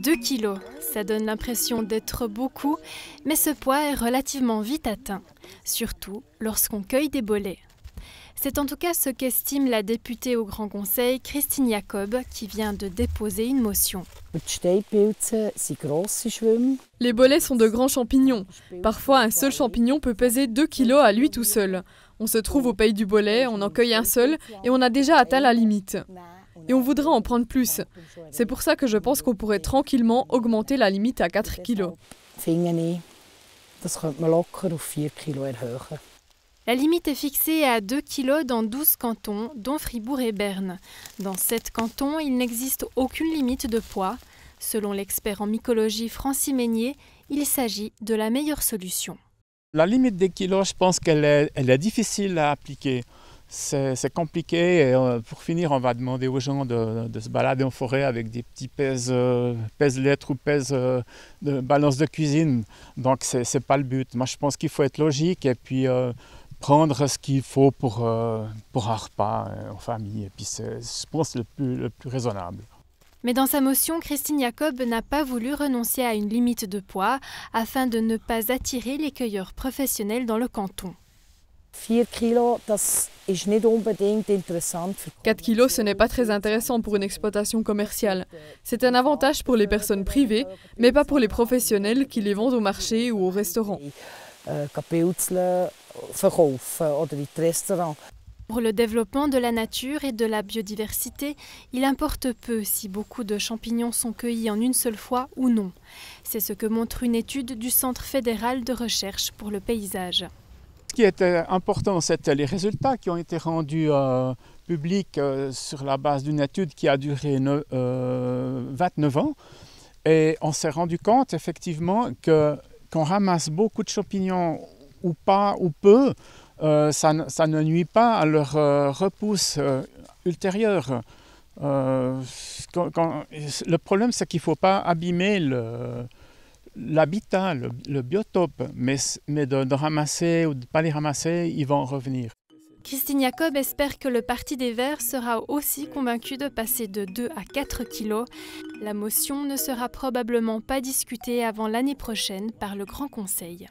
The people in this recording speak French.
2 kilos, ça donne l'impression d'être beaucoup, mais ce poids est relativement vite atteint, surtout lorsqu'on cueille des bolets. C'est en tout cas ce qu'estime la députée au Grand Conseil, Christine Jacob, qui vient de déposer une motion. Les bolets sont de grands champignons. Parfois, un seul champignon peut peser 2 kilos à lui tout seul. On se trouve au pays du bolet, on en cueille un seul et on a déjà atteint la limite. Et on voudrait en prendre plus. C'est pour ça que je pense qu'on pourrait tranquillement augmenter la limite à 4 kilos. La limite est fixée à 2 kilos dans 12 cantons, dont Fribourg et Berne. Dans 7 cantons, il n'existe aucune limite de poids. Selon l'expert en mycologie Francis Meignier, il s'agit de la meilleure solution. La limite des kilos, je pense qu'elle est difficile à appliquer. C'est compliqué et pour finir, on va demander aux gens de se balader en forêt avec des petits pèse-lettres ou de balance de cuisine. Donc c'est pas le but. Moi je pense qu'il faut être logique et puis prendre ce qu'il faut pour un repas en famille. Et puis c'est, je pense, le plus raisonnable. Mais dans sa motion, Christine Jacob n'a pas voulu renoncer à une limite de poids afin de ne pas attirer les cueilleurs professionnels dans le canton. 4 kilos, ce n'est pas très intéressant pour une exploitation commerciale. C'est un avantage pour les personnes privées, mais pas pour les professionnels qui les vendent au marché ou au restaurant. Pour le développement de la nature et de la biodiversité, il importe peu si beaucoup de champignons sont cueillis en une seule fois ou non. C'est ce que montre une étude du Centre fédéral de recherche pour le paysage. Ce qui était important, c'était les résultats qui ont été rendus publics sur la base d'une étude qui a duré 29 ans. Et on s'est rendu compte effectivement qu'on ramasse beaucoup de champignons ou pas ou peu, ça ne nuit pas à leur repousse ultérieure. Le problème, c'est qu'il ne faut pas abîmer l'habitat, le biotope, mais de ramasser ou de ne pas les ramasser, ils vont revenir. Christine Jacob espère que le Parti des Verts sera aussi convaincu de passer de 2 à 4 kilos. La motion ne sera probablement pas discutée avant l'année prochaine par le Grand Conseil.